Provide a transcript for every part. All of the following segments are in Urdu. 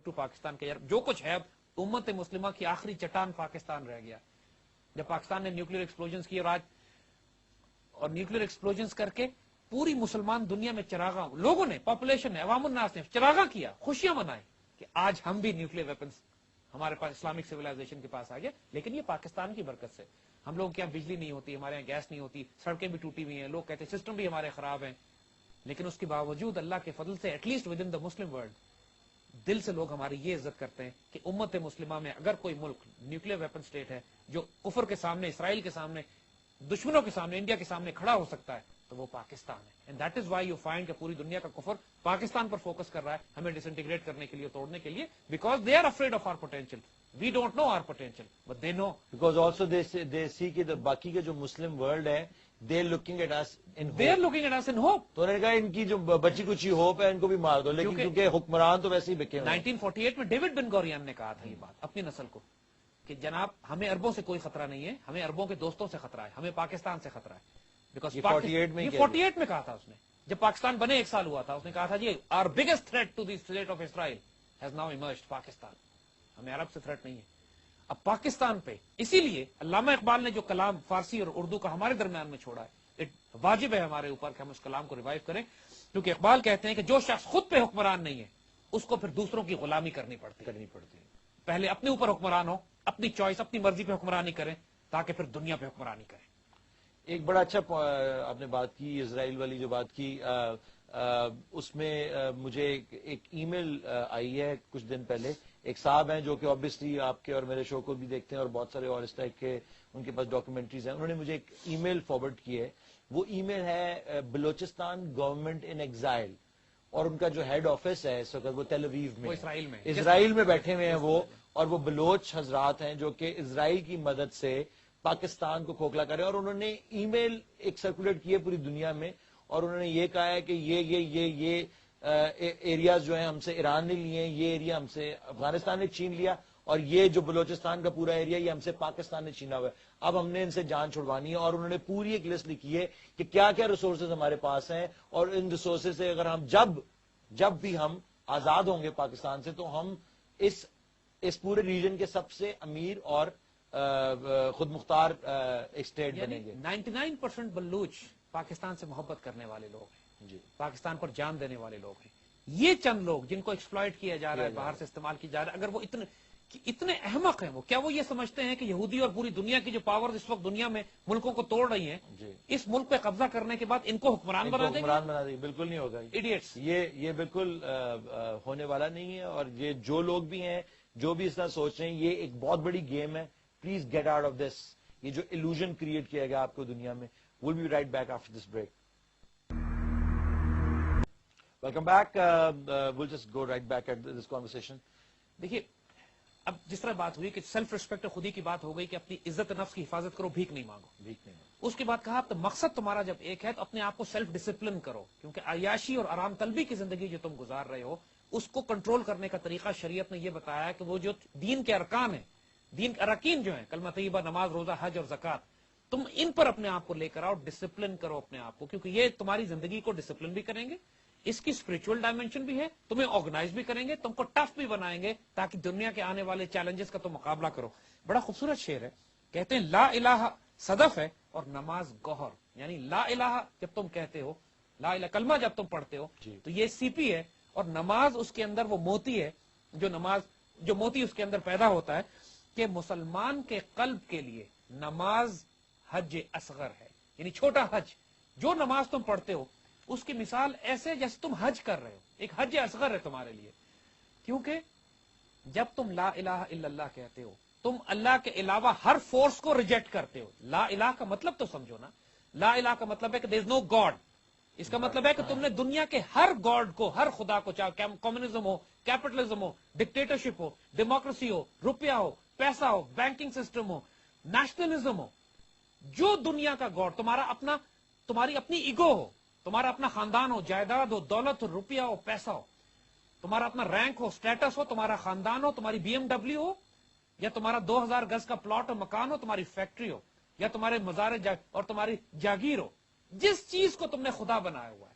ٹو پاکستان کے یار جو کچھ ہے اب امت مسلمہ کی آخری چٹان پاکستان رہ گیا. جب پاکستان نے نیوکلیر ایکسپلوژنز کی اور نیوکلیر ایکسپلوژنز کر کے پوری مسلمان دنیا میں چراغاں لوگوں نے پاپولیشن نے عوام الناس نے چراغاں کیا, خوشیاں منائی کہ آج ہم بھی نیوکلیر ویپنز ہمارے پاس اسلامک سویلائزیشن کے پاس آ گیا. لیکن یہ پاکستان کی برکت سے. ہم لوگوں کے یہاں بجلی نہیں ہوتی, ہمارے یہاں گیس نہیں ہوتی, سڑکیں بھی ٹوٹی ہوئی ہیں, لوگ کہتے ہیں سسٹم بھی ہمارے خراب ہیں, لیکن اس کے باوجود اللہ کے فضل سے at least within the Muslim world دل سے لوگ ہماری یہ عزت کرتے ہیں کہ امت مسلمہ میں اگر کوئی ملک نیوکلیر ویپن سٹیٹ ہے جو کفر کے سامنے, اسرائیل کے سامنے, دشمنوں کے سامنے, انڈیا کے سامنے کھڑا ہو سکتا ہے تو وہ پاکستان ہے. And that is why you find کہ پوری دنیا کا کفر پاکستان پر فوکس کر رہا ہے ہمیں ڈس انٹیگریٹ کرنے کے لیے, توڑنے کے لیے, because they are afraid of our potential. We don't know our potential but they know, because also they see کہ باقی کے جو مسلم ورلڈ ہے they are looking at us in hope. they are looking at us in hope. تو انہوں نے کہا ان کی جو بچی کچی ہوپ ہے ان کو بھی مار دو, لیکن کیونکہ حکمران تو ویسے ہی بکے ہوئے. 1948 میں ڈیوڈ بن گورین نے کہا تھا یہ بات اپنی نسل کو کہ جناب ہمیں عربوں سے کوئی خطرہ نہیں ہے, ہمیں عربوں کے دوستوں سے خطرہ ہے, ہمیں پاکستان سے خطرہ ہے. بیکاز 48 میں کہا تھا اس نے, جب پاکستان بنے 1 سال ہوا تھا, اس نے کہا تھا جی our biggest threat to the state of Israel has now emerged Pakistan. ہمیں عرب سے تھریٹ نہیں ہے اب پاکستان پہ. اسی لیے علامہ اقبال نے جو کلام فارسی اور اردو کا ہمارے درمیان میں چھوڑا ہے, واجب ہے ہمارے اوپر کہ ہم اس کلام کو ریوائیو کریں, کیونکہ اقبال کہتے ہیں کہ جو شخص خود پہ حکمران نہیں ہے اس کو پھر دوسروں کی غلامی کرنی پڑتی ہے. پہلے اپنے اوپر حکمران ہو, اپنی چوائس اپنی مرضی پہ حکمرانی کریں تاکہ پھر دنیا پہ حکمرانی کریں. ایک بڑا اچھا آپ نے بات کی اسرائیل والی جو بات کی, اس میں مجھے ایک ای میل آئی ہے کچھ دن پہلے. ایک صاحب ہیں جو کہ آبویسلی آپ کے اور میرے شو کو بھی دیکھتے ہیں اور بہت سارے اور اس ٹائپ کے ان کے پاس ڈاکومنٹریز ہیں. انہوں نے مجھے ایک ای میل فارورڈ کی ہے. وہ ای میل ہے بلوچستان گورنمنٹ ان ایگزائل, اور ان کا جو ہیڈ آفس ہے اس وقت وہ تیل اویو میں, اسرائیل میں بیٹھے ہوئے ہیں وہ, اور وہ بلوچ حضرات ہیں جو کہ اسرائیل کی مدد سے پاکستان کو کھوکھلا کرے. اور انہوں نے ای میل ایک سرکولیٹ کی ہے پوری دنیا میں, اور انہوں نے یہ کہا ہے کہ یہ ایریاز جو ہیں ہم سے ایران نے لیے ہیں, یہ ایریا ہم سے افغانستان نے چھین لیا, اور یہ جو بلوچستان کا پورا ایریا یہ ہم سے پاکستان نے چھینا ہوا ہے, اب ہم نے ان سے جان چھڑوانی ہے. اور انہوں نے پوری ایک لسٹ لکھی ہے کہ کیا کیا ریسورسز ہمارے پاس ہیں, اور ان ریسورسز سے اگر ہم جب بھی ہم آزاد ہوں گے پاکستان سے تو ہم اس پورے ریجن کے سب سے امیر اور خود مختار اسٹیٹ بنیں گے. 99% بلوچ پاکستان سے محبت کرنے والے لوگ ہیں, جی, پاکستان پر جان دینے والے لوگ ہیں. یہ چند لوگ جن کو ایکسپلائٹ کیا جا رہا ہے, باہر سے استعمال کیا جا رہا ہے, اگر وہ اتنے احمق ہیں, وہ کیا وہ یہ سمجھتے ہیں کہ یہودی اور پوری دنیا کی جو پاور اس وقت دنیا میں ملکوں کو توڑ رہی ہیں, اس ملک پہ قبضہ کرنے کے بعد ان کو حکمران بنا دیں گے؟ بالکل نہیں ہوگا. ایڈیٹس. یہ بالکل ہونے والا نہیں ہے. اور یہ جو لوگ بھی ہیں جو بھی اس طرح سوچ رہے ہیں, یہ ایک بہت بڑی گیم ہے. Please get out of this. یہ جو illusion کریٹ کیا گیا آپ کو دنیا میں. We'll be right back after this break. Welcome back. We'll just go right back at this conversation. دیکھیے اب جس طرح بات ہوئی کہ سیلف ریسپیکٹ خودی کی بات ہو گئی کہ اپنی عزت نفس کی حفاظت کرو, بھیک نہیں مانگو. اس کے بعد کہا تو مقصد تمہارا جب ایک ہے تو اپنے آپ کو سیلف ڈسپلن کرو, کیونکہ عیاشی اور آرام طلبی کی زندگی جو تم گزار رہے ہو اس کو کنٹرول کرنے کا طریقہ شریعت نے یہ بتایا ہے کہ وہ جو دین کے ارکان ہیں, دین کے اراکین جو ہیں, کلمہ طیبہ, نماز, روزہ, حج اور زکات, تم ان پر اپنے آپ کو لے کر آؤ, ڈسپلن کرو اپنے آپ کو, کیونکہ یہ تمہاری زندگی کو ڈسپلن بھی کریں گے, اس کی اسپرچل ڈائمینشن بھی ہے, تمہیں آرگنائز بھی کریں گے, تم کو ٹف بھی بنائیں گے تاکہ دنیا کے آنے والے چیلنجز کا تم مقابلہ کرو. بڑا خوبصورت شعر ہے, کہتے ہیں لا الہ صدف ہے اور نماز گوہر. یعنی لا الہ جب تم کہتے ہو, لا الہ کلمہ جب تم پڑھتے ہو تو یہ سی پی ہے, اور نماز اس کے اندر وہ موتی ہے, جو موتی اس کے اندر پیدا ہوتا ہے کہ مسلمان کے قلب کے لیے نماز حج اصغر ہے, یعنی چھوٹا حج. جو نماز تم پڑھتے ہو اس کی مثال ایسے جیسے تم حج کر رہے ہو, ایک حج اصغر ہے تمہارے لیے, کیونکہ جب تم لا الہ الا اللہ کہتے ہو تم اللہ کے علاوہ ہر فورس کو ریجیکٹ کرتے ہو. لا الہ کا مطلب تو سمجھو نا, لا الہ کا مطلب ہے کہ دیر از نو گاڈ. اس کا مطلب ہے کہ تم نے دنیا کے ہر گاڈ کو, ہر خدا کو, چاہے کمیونزم ہو, کیپٹلزم ہو, ڈکٹیٹرشپ ہو, ڈیموکریسی ہو, روپیہ ہو, پیسہ ہو, بینکنگ سسٹم ہو, نیشنلزم ہو, جو دنیا کا گاڈ تمہارا اپنا, تمہاری اپنی ایگو ہو, تمہارا اپنا خاندان ہو, جائیداد ہو, دولت ہو, روپیہ ہو, پیسہ ہو, تمہارا اپنا رینک ہو, سٹیٹس ہو, تمہارا خاندان ہو, تمہاری بی ایم ڈبلیو ہو, یا تمہارا 2000 گز کا پلاٹ اور مکان ہو, تمہاری فیکٹری ہو, یا تمہارے مزار اور تمہاری جاگیر ہو, جس چیز کو تم نے خدا بنایا ہوا ہے.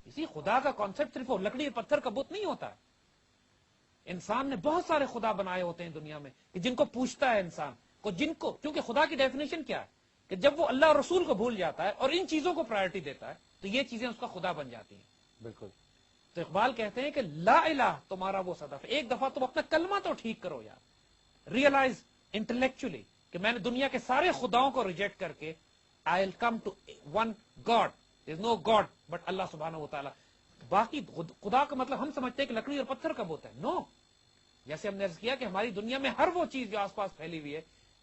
اسی خدا کا کانسیپٹ صرف لکڑی اور پتھر کا بت نہیں ہوتا ہے. انسان نے بہت سارے خدا بنائے ہوتے ہیں دنیا میں کہ جن کو پوچھتا ہے انسان کو، کیونکہ خدا کی ڈیفینیشن کیا ہے کہ جب وہ اللہ اور رسول کو بھول جاتا ہے اور ان چیزوں کو پرائرٹی دیتا ہے تو یہ چیزیں اس کا خدا بن جاتی ہیں. بالکل. تو اقبال کہتے ہیں کہ لا الہ تمہارا وہ صدف ہے. ایک دفعہ تم اپنا کلمہ تو ٹھیک کرو یار، ریئلائز انٹلیکچولی کہ میں نے دنیا کے سارے خداؤں کو ریجیکٹ کر کے I will come to one God. There is no God but Allah سبحانہ و تعالیٰ. باقی خدا کا مطلب ہم سمجھتے ہیں کہ لکڑی اور پتھر کا بت ہے. نو، جیسے ہم نے عرض کیا کہ ہماری دنیا میں ہر وہ چیز جو آس پاس پھیلی ہوئی ہے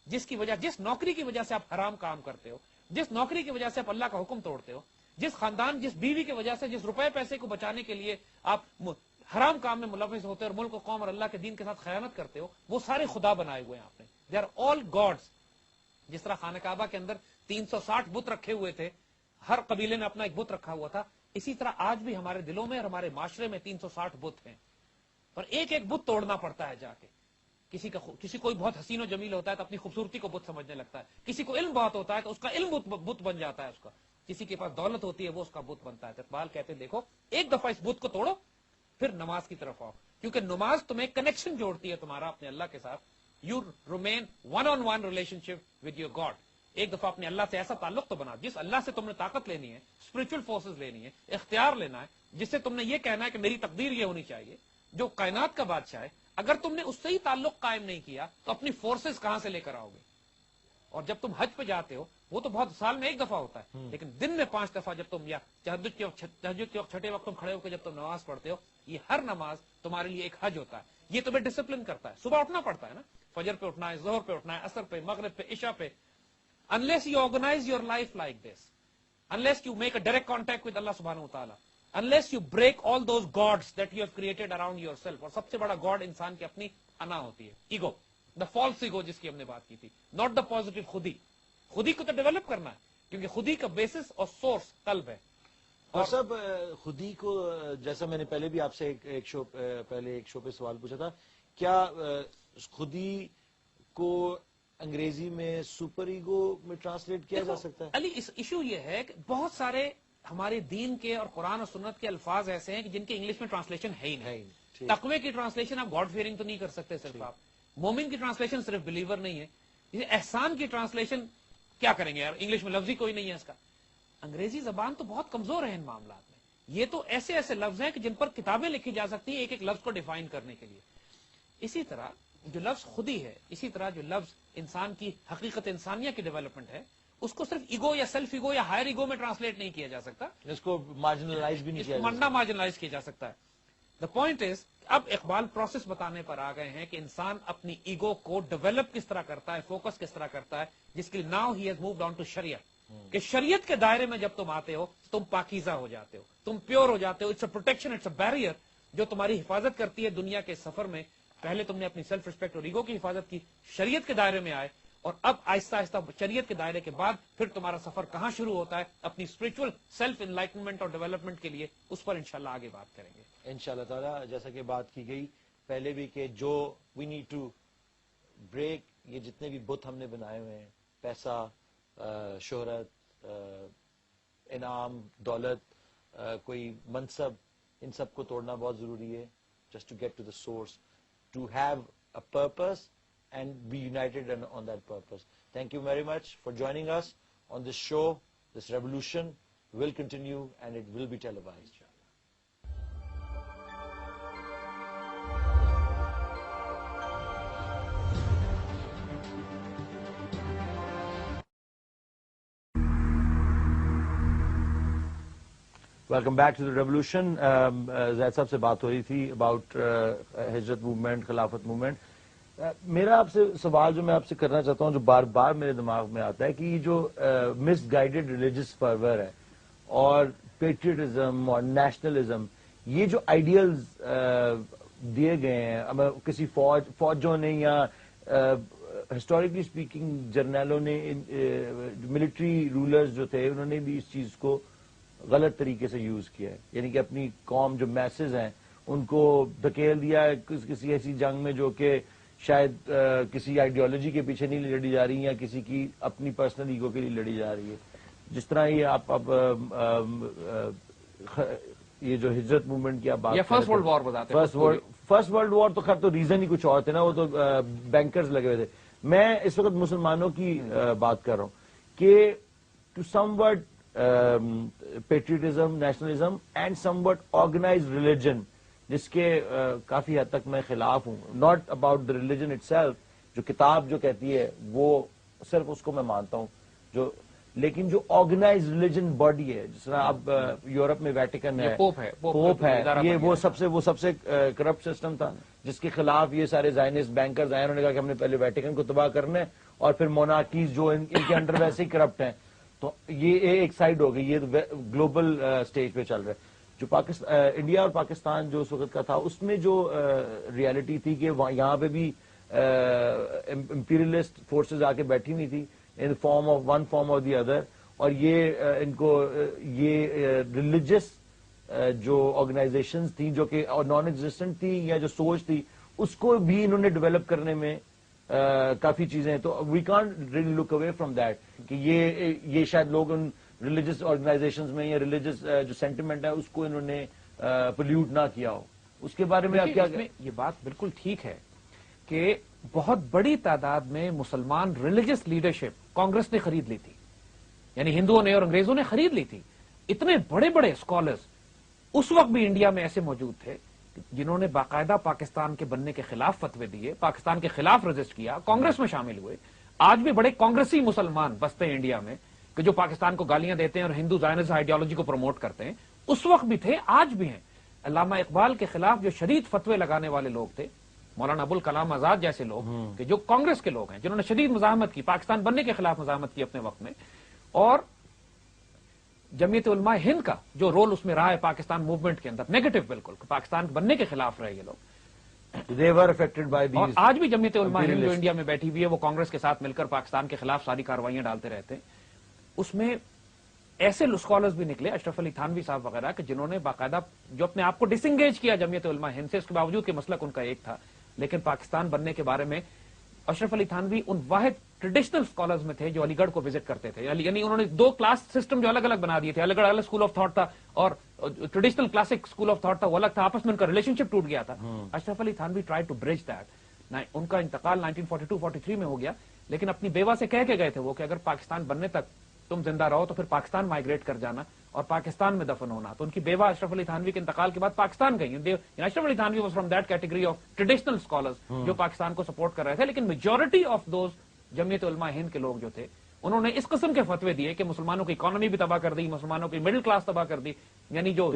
جس کی وجہ، جس نوکری کی وجہ سے آپ حرام کام کرتے ہو، جس نوکری کی وجہ سے آپ اللہ کا حکم توڑتے ہو، جس خاندان، جس بیوی کی وجہ سے، جس روپے پیسے کو بچانے کے لیے آپ حرام کام میں ملوث ہوتے اور ملک و قوم اور اللہ کے دین کے ساتھ خیانت کرتے ہو، وہ سارے خدا بنائے ہوئے ہیں آپ نے. They are all gods. جس طرح خانہ کعبہ کے اندر 360 بت رکھے ہوئے تھے، ہر قبیلے نے اپنا ایک بت رکھا ہوا تھا، اسی طرح آج بھی ہمارے دلوں میں اور ہمارے معاشرے میں 360 بت ہیں. پر ایک ایک بت توڑنا پڑتا ہے جا کے. کسی کوئی بہت حسین و جمیل ہوتا ہے تو اپنی خوبصورتی کو بت سمجھنے لگتا ہے. کسی کو علم بہت ہوتا ہے تو اس کا علم بت بن جاتا ہے اس کا. کسی کے پاس دولت ہوتی ہے وہ اس کا بت بنتا ہے. اقبال کہتے ہیں دیکھو ایک دفعہ اس بت کو توڑو پھر نماز کی طرف آؤ، کیونکہ نماز تمہیں کنیکشن جوڑتی ہے تمہارا اپنے اللہ کے ساتھ. You remain one on one relation ship with your God. ایک دفعہ اپنے اللہ سے ایسا تعلق تو بنا جس اللہ سے تم نے طاقت لینی ہے، اسپرچل فورسز لینی ہے، اختیار لینا ہے، جس سے تم نے یہ کہنا ہے کہ میری تقدیر یہ ہونی چاہیے، جو کائنات کا بادشاہ ہے. اگر تم نے اس سے ہی تعلق قائم نہیں کیا تو اپنی فورسز کہاں سے لے کر آؤ گے؟ اور جب تم حج پہ جاتے ہو وہ تو بہت سال میں ایک دفعہ ہوتا ہے، لیکن دن میں 5 دفعہ جب تم، یا تہجد کے وقت چھٹے وقت تم کھڑے ہو کے جب تم نماز پڑھتے ہو، یہ ہر نماز تمہارے لیے ایک حج ہوتا ہے. یہ تمہیں ڈسپلن کرتا ہے. صبح اٹھنا پڑتا ہے نا، فجر پہ اٹھنا ہے، ظہر پہ اٹھنا ہے، عصر پہ، مغرب پہ، عشاء پہ. unless you organize your life like this, unless you make a direct contact with Allah subhanahu wa ta'ala, unless you break all those gods that you have created around yourself. اور سب سے بڑا گاڈ انسان کی اپنی انا ہوتی ہے، ایگو، دا فالس ایگو جس کی ہم نے بات کی تھی، ناٹ دا پازیٹو خودی. خودی کو تو ڈیولپ کرنا ہے کیونکہ خودی کا بیسس اور سورس قلب ہے. اور سب خودی کو، جیسا میں نے پہلے بھی آپ سے ایک شو پہ سوال پوچھا تھا، کیا خودی کو انگریزی میں سپر ایگو میں ٹرانسلیٹ کیا جا سکتا ہے؟ علی، اس ایشو یہ ہے کہ بہت سارے ہمارے دین کے اور قرآن اور سنت کے الفاظ ایسے ہیں کہ جن کے انگلش میں ٹرانسلیشن ہے ہی نہیں. تقوی کی ٹرانسلیشن آپ گاڈ فیئرنگ تو نہیں کر سکتے صرف آپ. مومن کی ٹرانسلیشن صرف بلیور نہیں ہے. احسان کی ٹرانسلیشن کیا کریں گے یار، انگلش میں لفظ ہی کوئی نہیں ہے اس کا. انگریزی زبان تو بہت کمزور ہے ان معاملات میں. یہ تو ایسے ایسے لفظ ہیں کہ جن پر کتابیں لکھی جا سکتی ہیں ایک ایک لفظ کو ڈیفائن کرنے کے لیے. اسی طرح جو لفظ خودی ہے، اسی طرح جو لفظ انسان کی حقیقت انسانیہ کی ڈیولپمنٹ ہے، اس کو صرف ایگو یا سیلف ایگو یا ہائر ایگو میں ٹرانسلیٹ نہیں کیا جا سکتا. اس کو مارجنلائز بھی نہیں کیا جا سکتا. مارجنلائز کیا جا سکتا ہے. دا پوائنٹ از، اب اقبال پروسیس بتانے پر آ گئے ہیں کہ انسان اپنی ایگو کو ڈیولپ کس طرح کرتا ہے، فوکس کس طرح کرتا ہے، جس کے لیے now he has moved on to شریعت. کہ شریعت کے دائرے میں جب تم آتے ہو تم پاکیزہ ہو جاتے ہو، تم پیور ہو جاتے ہو. It's a protection, it's a barrier جو تمہاری حفاظت کرتی ہے دنیا کے سفر میں. پہلے تم نے اپنی سیلف ریسپیکٹ اور ایگو کی حفاظت کی، شریعت کے دائرے میں آئے، اور اب آہستہ آہستہ شریعت کے دائرے کے بعد پھر تمہارا سفر کہاں شروع ہوتا ہے اپنی اسپرچل سیلف انلائٹنمنٹ اور ڈیولپمنٹ کے لیے. اس پر انشاءاللہ آگے بات کریں گے انشاءاللہ تعالیٰ. جیسا کہ بات کی گئی پہلے بھی کہ جو وی نیڈ ٹو بریک، یہ جتنے بھی بت ہم نے بنائے ہوئے ہیں، پیسہ، شہرت، انعام، دولت، کوئی منصب، ان سب کو توڑنا بہت ضروری ہے. Just to get to the source, to have a purpose and be united on that purpose. Thank you very much for joining us on this show. This revolution will continue and it will be televised. Welcome back to the revolution. زید صاحب سے بات ہو رہی تھی about ہجرت موومنٹ، خلافت موومنٹ. میرا آپ سے سوال جو میں آپ سے کرنا چاہتا ہوں، جو بار بار میرے دماغ میں آتا ہے، کہ یہ جو مس گائیڈڈ ریلیجس فرور ہے اور پیٹریٹزم اور نیشنلزم، یہ جو آئیڈیلز دیے گئے ہیں کسی فوجوں نے یا ہسٹوریکلی اسپیکنگ جرنیلوں نے، ملٹری رولرز جو تھے انہوں نے بھی اس چیز کو غلط طریقے سے یوز کیا ہے. یعنی کہ اپنی قوم جو میسز ہیں ان کو دھکیل دیا ہے کسی ایسی جنگ میں جو کہ شاید کسی آئیڈیالوجی کے پیچھے نہیں لڑی جا رہی یا کسی کی اپنی پرسنل ایگو کے لیے لڑی جا رہی ہے. جس طرح یہ آپ اب یہ جو ہجرت موومنٹ کی آپ بات، فرسٹ ورلڈ وار بتاتے ہیں، فرسٹ ورلڈ وار تو خیر تو ریزن ہی کچھ اور تھے نا, وہ تو بینکرز لگے ہوئے تھے. میں اس وقت مسلمانوں کی بات کر رہا ہوں کہ to somewhat patriotism, nationalism and somewhat organised religion, جس کے کافی حد تک میں خلاف ہوں. Not about the religion itself, جو کتاب جو کہتی ہے وہ صرف اس کو میں مانتا ہوں, لیکن جو آرگنائز ریلیجن باڈی ہے, جس طرح اب یورپ میں ویٹیکن ہے, پوپ ہے, یہ وہ سب سے کرپٹ سسٹم تھا جس کے خلاف یہ سارے زائنسٹ بینکرز آئے, انہوں نے کہا کہ ہم نے پہلے ویٹیکن کو تباہ کرنا ہے اور پھر مونارکیز جو ان کے انڈر ویسے ہی کرپٹ ہیں. تو یہ ایک سائڈ ہو گئی, یہ گلوبل اسٹیج پہ چل رہا ہے. جو انڈیا اور پاکستان جو اس وقت کا تھا, اس میں جو ریالٹی تھی کہ یہاں پہ بھی امپیریلسٹ فورسز آ کے بیٹھی ہوئی تھی in form of one form or the other, اور یہ ان کو یہ ریلیجس جو آرگنائزیشنز تھیں جو کہ نان ایگزسٹنٹ تھی, یا جو سوچ تھی, اس کو بھی انہوں نے ڈیولپ کرنے میں کافی چیزیں ہیں. تو we can't really look away from that کہ یہ شاید لوگ ان ریلیجس آرگنائزیشنز میں یا ریلیجس جو سینٹیمنٹ ہے اس کو انہوں نے پولیوٹ نہ کیا ہو. اس کے بارے میں آپ کیا؟ یہ بات بالکل ٹھیک ہے کہ بہت بڑی تعداد میں مسلمان ریلیجس لیڈرشپ کانگریس نے خرید لی تھی, یعنی ہندوؤں نے اور انگریزوں نے خرید لی تھی. اتنے بڑے بڑے اسکالرز اس وقت بھی انڈیا میں ایسے موجود تھے جنہوں نے باقاعدہ پاکستان کے بننے کے خلاف فتوے دیے, پاکستان کے خلاف رجسٹ کیا, کانگریس میں شامل ہوئے. آج بھی بڑے کانگریسی مسلمان بستے ہیں انڈیا میں کہ جو پاکستان کو گالیاں دیتے ہیں اور ہندو زائنسٹ آئیڈیالوجی کو پروموٹ کرتے ہیں. اس وقت بھی تھے, آج بھی ہیں. علامہ اقبال کے خلاف جو شدید فتوے لگانے والے لوگ تھے, مولانا ابوالکلام آزاد جیسے لوگ کہ جو کانگریس کے لوگ ہیں, جنہوں نے شدید مزاحمت کی, پاکستان بننے کے خلاف مزاحمت کی اپنے وقت میں, اور جمعیت علماء ہند کا جو رول اس میں رہا ہے پاکستان موومنٹ کے اندر, نیگیٹو بالکل, پاکستان بننے کے خلاف رہے یہ لوگ. They were affected by these. اور آج بھی جمعیت علماء ہند جو انڈیا میں بیٹھی ہوئی ہے, وہ کانگریس کے ساتھ مل کر پاکستان کے خلاف ساری کارروائیاں ڈالتے رہتے ہیں. اس میں ایسے اسکالرز بھی نکلے, اشرف علی تھانوی صاحب وغیرہ, کہ جنہوں نے باقاعدہ جو اپنے آپ کو ڈس انگیج کیا جمعیت علماء ہند سے, اس کے باوجود کہ مسلک ان کا ایک تھا, لیکن پاکستان بننے کے بارے میں اشرف علی تھانوی ان واحد ٹریڈیشنل اسکالرز میں تھے جو علی گڑھ کو وزٹ کرتے تھے. یعنی انہوں نے دو کلاس سسٹم جو الگ الگ بنا دیے تھے, علی گڑھ الگ اسکول آف تھاٹ تھا اور traditional classic school of thought تھا, وہ الگ تھا, آپس میں ان کا ریلیشن شپ ٹوٹ گیا تھا. Ashraf Ali Thanvi try to bridge that. ان کا انتقال 1942-43 میں ہو گیا, لیکن اپنی بیوہ سے کہہ کے گئے تھے وہ کہ اگر پاکستان بننے تک تم زندہ رہو تو پھر پاکستان مائگریٹ کر جانا اور پاکستان میں دفن ہونا. تو ان کی بیوہ اشرف علی تھانوی کے انتقال کے بعد پاکستان گئی. Ashraf Ali Thanvi was from that category of traditional scholars جو پاکستان کو سپورٹ کر رہے تھے, لیکن میجورٹی آف دوز جمعیت علماء ہند کے لوگ جو تھے, انہوں نے اس قسم کے فتوے دیے کہ مسلمانوں کی اکانومی بھی تباہ کر دی, مسلمانوں کی مڈل کلاس تباہ کر دی. یعنی جو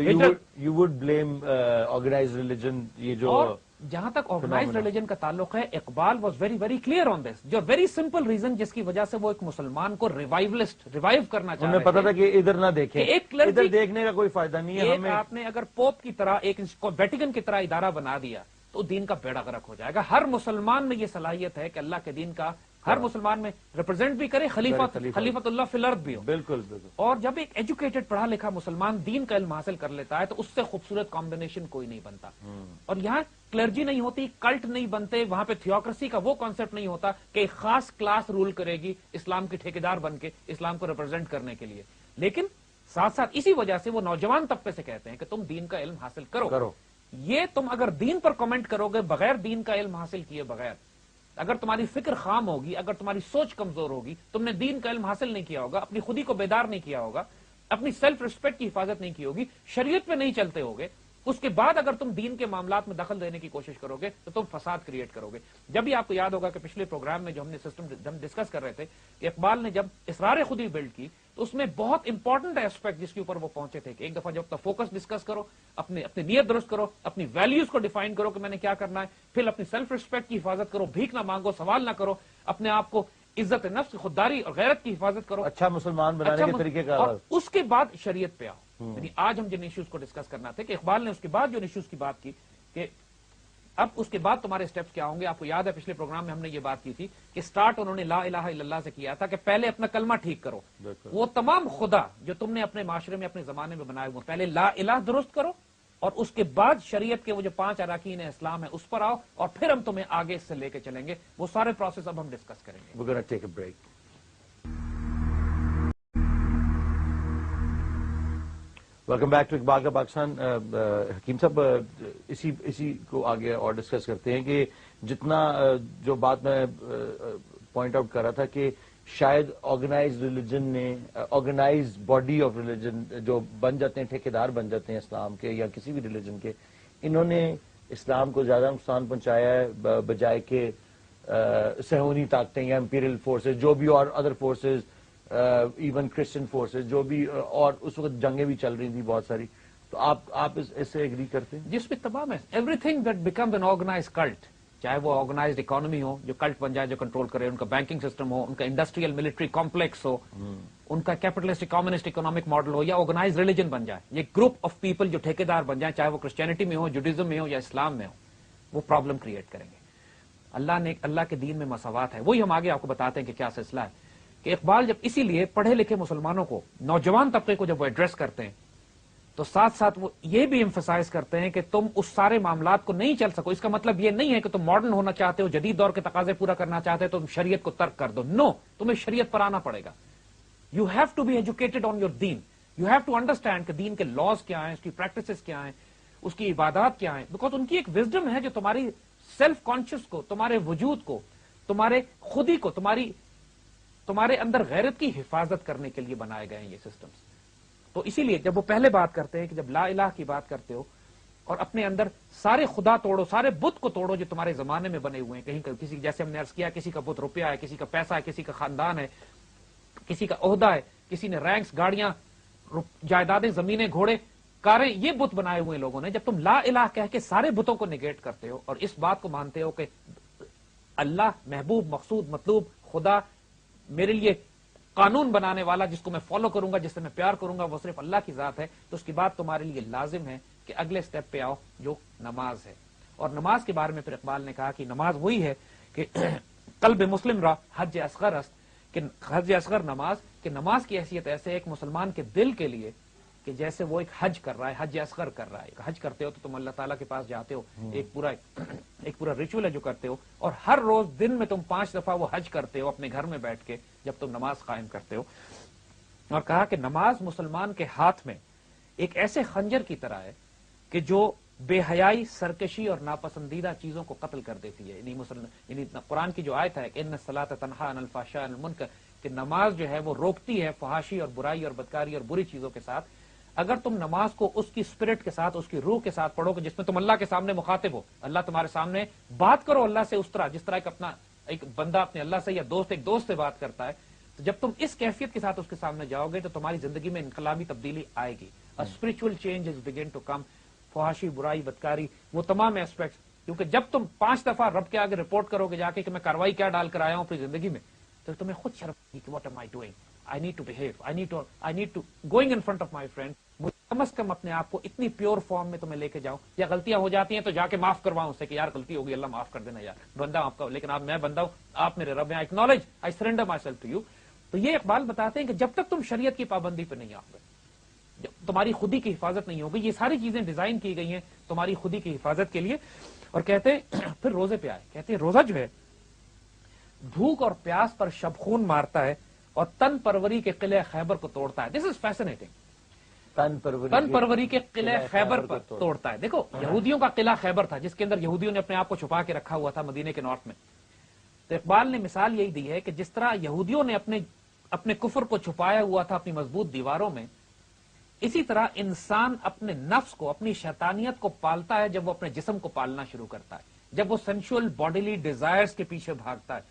you would blame organised religion, یہ جو جہاں تک آرگنائزڈ ریلیجن کا تعلق ہے, Iqbal was very very clear on this. جو ویری سمپل ریزن جس کی وجہ سے وہ ایک مسلمان کو ریوائیو کرنا چاہ رہے تھے, پتا تھا کہ ادھر نہ دیکھیں, ادھر دیکھنے کا کوئی فائدہ نہیں ہے ہمیں. آپ نے اگر پوپ کی طرح ایک ویٹیکن کی طرح ادارہ بنا دیا تو دین کا بیڑا غرق ہو جائے گا. ہر مسلمان میں یہ صلاحیت ہے کہ اللہ کے دین کا ہر مسلمان میں ریپرزینٹ بھی کرے, خلیفۃ اللہ فی الارض بھی ہو. بالکل بالکل. اور جب ایک ایجوکیٹڈ پڑھا لکھا مسلمان دین کا علم حاصل کر لیتا ہے تو اس سے خوبصورت کمبینیشن کوئی نہیں بنتا. اور یہاں کلرجی نہیں ہوتی, کلٹ نہیں بنتے, وہاں پہ تھیوکریسی کا وہ کانسیپٹ نہیں ہوتا کہ ایک خاص کلاس رول کرے گی اسلام کی ٹھیکیدار بن کے اسلام کو ریپرزینٹ کرنے کے لیے. لیکن ساتھ ساتھ اسی وجہ سے وہ نوجوان طبقے سے کہتے ہیں کہ تم دین کا علم حاصل کرو. یہ تم اگر دین پر کمنٹ کرو گے بغیر دین کا علم حاصل کیے بغیر, اگر تمہاری فکر خام ہوگی, اگر تمہاری سوچ کمزور ہوگی, تم نے دین کا علم حاصل نہیں کیا ہوگا, اپنی خودی کو بیدار نہیں کیا ہوگا, اپنی سیلف ریسپیکٹ کی حفاظت نہیں کی ہوگی, شریعت پہ نہیں چلتے ہوگے, اس کے بعد اگر تم دین کے معاملات میں دخل دینے کی کوشش کرو گے تو تم فساد کریٹ کرو گے. جب بھی آپ کو یاد ہوگا کہ پچھلے پروگرام میں جو ہم نے سسٹم ہم ڈسکس کر رہے تھے کہ اقبال نے جب اسرار خودی بلڈ کی تو اس میں بہت امپورٹنٹ ایسپیکٹ جس کے اوپر وہ پہنچے تھے کہ ایک دفعہ جب تک فوکس ڈسکس کرو, اپنی نیت درست کرو, اپنی ویلیوز کو ڈیفائن کرو کہ میں نے کیا کرنا ہے, پھر اپنی سیلف ریسپیکٹ کی حفاظت کرو, بھیک نہ مانگو, سوال نہ کرو, اپنے آپ کو عزت نفس, خودداری اور غیرت کی حفاظت کرو, اچھا مسلمان بنانے کے طریقے کا, اور اس کے بعد شریعت پہ آؤ. یعنی آج ہم جن ایشوز کو ڈسکس کرنا تھے کہ اقبال نے اس کے بعد جو ایشوز کی بات کی کہ اب اس کے بعد تمہارے سٹیپس کیا ہوں گے. آپ کو یاد ہے پچھلے پروگرام میں ہم نے یہ بات کی تھی کہ سٹارٹ انہوں نے لا الہ الا اللہ سے کیا تھا کہ پہلے اپنا کلمہ ٹھیک کرو. وہ تمام خدا جو تم نے اپنے معاشرے میں اپنے زمانے میں بنائے ہوئے, پہلے لا الہ درست کرو اور اس کے بعد شریعت کے وہ جو 5 اراکین اسلام ہے اس پر آؤ, اور پھر ہم تمہیں آگے اس سے لے کے چلیں گے. وہ سارے پروسیس اب ہم ڈسکس کریں گے. We're gonna take a break. Welcome back to Iqbal کا پاکستان. حکیم صاحب اسی کو آگے اور ڈسکس کرتے ہیں کہ جتنا جو بات میں پوائنٹ آؤٹ کر رہا تھا کہ شاید آرگنائز ریلیجن نے آرگنائز باڈی آف ریلیجن جو بن جاتے ہیں ٹھیکیدار بن جاتے ہیں اسلام کے یا کسی بھی ریلیجن کے, انہوں نے اسلام کو زیادہ نقصان پہنچایا ہے بجائے کہ صہیونی طاقتیں یا امپیریل فورسز جو بھی اور other forces even Christian forces جو بھی اور اس وقت جنگیں بھی چل رہی تھیں بہت ساری. تو آپ اس سے ایگری کرتے ہیں؟ جس میں تمام ہے everything that becomes an organised cult, چاہے وہ آرگنائزڈ اکانومی ہو جو کلٹ بن جائے جو کنٹرول کرے, ان کا بینکنگ سسٹم ہو, ان کا انڈسٹریل ملٹری کمپلیکس ہو, ان کا کیپٹلسٹ کمیونسٹ اکنامک ماڈل ہو, یا آرگنائز ریلیجن بن جائے, یہ گروپ آف پیپل جو ٹھیکیدار بن جائیں, چاہے وہ کرسچینٹی میں ہو, جوڈیزم میں ہو یا اسلام میں ہو, وہ پرابلم کریٹ کریں گے. اللہ کے دین میں مساوات ہے, وہی ہم آگے آپ کو بتاتے ہیں کہ کیا سلسلہ ہے. کہ اقبال جب اسی لیے پڑھے لکھے مسلمانوں کو, نوجوان طبقے کو جب وہ ایڈریس کرتے ہیں تو ساتھ ساتھ وہ یہ بھی ایمفسائز کرتے ہیں کہ تم اس سارے معاملات کو نہیں چل سکو. اس کا مطلب یہ نہیں ہے کہ تم ماڈرن ہونا چاہتے ہو, جدید دور کے تقاضے پورا کرنا چاہتے ہو, تم شریعت کو ترک کر دو. نو, تمہیں شریعت پر آنا پڑے گا. You have to be educated on your دین. یو ہیو ٹو انڈرسٹینڈ کہ دین کے لاز کیا ہیں, اس کی پریکٹسز کیا ہیں, اس کی عبادات کیا ہیں, بیکاز ان کی ایک وزڈم ہے جو تمہاری سیلف کانشیس کو, تمہارے وجود کو, تمہارے خودی کو, تمہارے اندر غیرت کی حفاظت کرنے کے لیے بنائے گئے ہیں یہ سسٹمز. تو اسی لیے جب وہ پہلے بات کرتے ہیں کہ جب لا الہ کی بات کرتے ہو اور اپنے اندر سارے خدا توڑو, سارے بت کو توڑو جو تمہارے زمانے میں بنے ہوئے ہیں, کہیں کسی جیسے ہم نے عرض کیا کسی کا بت روپیہ ہے, کسی کا پیسہ ہے, کسی کا خاندان ہے, کسی کا عہدہ ہے, کسی نے رینکس, گاڑیاں, جائیدادیں, زمینیں, گھوڑے, کاریں, یہ بت بنائے ہوئے لوگوں نے. جب تم لا الہ کہہ کے سارے بتوں کو نگیٹ کرتے ہو اور اس بات کو مانتے ہو کہ اللہ محبوب, مقصود, مطلوب, خدا, میرے لیے قانون بنانے والا جس کو میں فالو کروں گا, جس سے میں پیار کروں گا, وہ صرف اللہ کی ذات ہے, تو اس کی بات تمہارے لیے لازم ہے کہ اگلے سٹیپ پہ آؤ جو نماز ہے. اور نماز کے بارے میں پھر اقبال نے کہا کہ نماز وہی ہے کہ قلب مسلم را حج اصغر است, کہ حج اصغر نماز, کہ نماز کی حیثیت ایسے ایک مسلمان کے دل کے لیے کہ جیسے وہ ایک حج کر رہا ہے, حج اصغر کر رہا ہے. حج کرتے ہو تو تم اللہ تعالیٰ کے پاس جاتے ہو, ایک پورا ریچول ہے جو کرتے ہو, اور ہر روز دن میں تم 5 دفعہ وہ حج کرتے ہو اپنے گھر میں بیٹھ کے جب تم نماز قائم کرتے ہو. اور کہا کہ نماز مسلمان کے ہاتھ میں ایک ایسے خنجر کی طرح ہے کہ جو بے حیائی, سرکشی اور ناپسندیدہ چیزوں کو قتل کر دیتی ہے. یعنی قرآن کی جو آیت ہے کہ ان الصلاۃ تنہی عن الفحشاء والمنکر, کہ نماز جو ہے وہ روکتی ہے فحاشی اور برائی اور بدکاری اور بری چیزوں کے ساتھ. اگر تم نماز کو اس کی اسپرٹ کے ساتھ, اس کی روح کے ساتھ پڑھو کہ جس میں تم اللہ کے سامنے مخاطب ہو, اللہ تمہارے سامنے بات کرو اللہ سے اس طرح جس طرح ایک بندہ اپنے اللہ سے یا ایک دوست سے بات کرتا ہے, تو جب تم اس کیفیت کے ساتھ اس کے سامنے جاؤ گے تو تمہاری زندگی میں انقلابی تبدیلی آئے گی. Spiritual change is begun to come. فحاشی, برائی, بدکاری, وہ تمام ایسپیکٹس, کیونکہ جب تم 5 دفعہ رب کے آگے رپورٹ کرو گے جا کے کہ میں کاروائی کیا ڈال کر آیا ہوں اپنی زندگی میں, تو تمہیں خود شرم آئے گی کہ what am I doing, I need to behave, I need to going in front of my friend, مجھے کم از کم اپنے آپ کو اتنی پیور فارم میں تمہیں لے کے جاؤں, یا غلطیاں ہو جاتی ہیں تو جا کے معاف کرواؤں اس سے کہ یار غلطی ہوگی, اللہ معاف کر دینا, یار بندہ آپ کا, لیکن میں بندہ ہوں, آپ میرے رب ہیں, I acknowledge, I surrender myself to you. تو یہ اقبال بتاتے ہیں کہ جب تک تم شریعت کی پابندی پہ نہیں آؤ گے, جب تمہاری خودی کی حفاظت نہیں ہوگی. یہ ساری چیزیں ڈیزائن کی گئی ہیں تمہاری خودی کی حفاظت کے لیے. اور کہتے ہیں پھر روزے پہ آئے, کہتے ہیں روزہ جو ہے بھوک اور پیاس پر شبخون مارتا ہے اور تن پروری کے قلعہ خیبر کو توڑتا ہے. دس از فیسنیٹنگ. تن پروری کے قلعہ خیبر پر توڑتا ہے. دیکھو یہودیوں کا قلعہ خیبر تھا جس کے اندر یہودیوں نے اپنے آپ کو چھپا کے رکھا ہوا تھا مدینے کے نارتھ میں. تو اقبال نے مثال یہی دی ہے کہ جس طرح یہودیوں نے اپنے کفر کو چھپایا ہوا تھا اپنی مضبوط دیواروں میں, اسی طرح انسان اپنے نفس کو, اپنی شیطانیت کو پالتا ہے جب وہ اپنے جسم کو پالنا شروع کرتا ہے, جب وہ سینشول باڈیلی ڈیزائرز کے پیچھے بھاگتا ہے,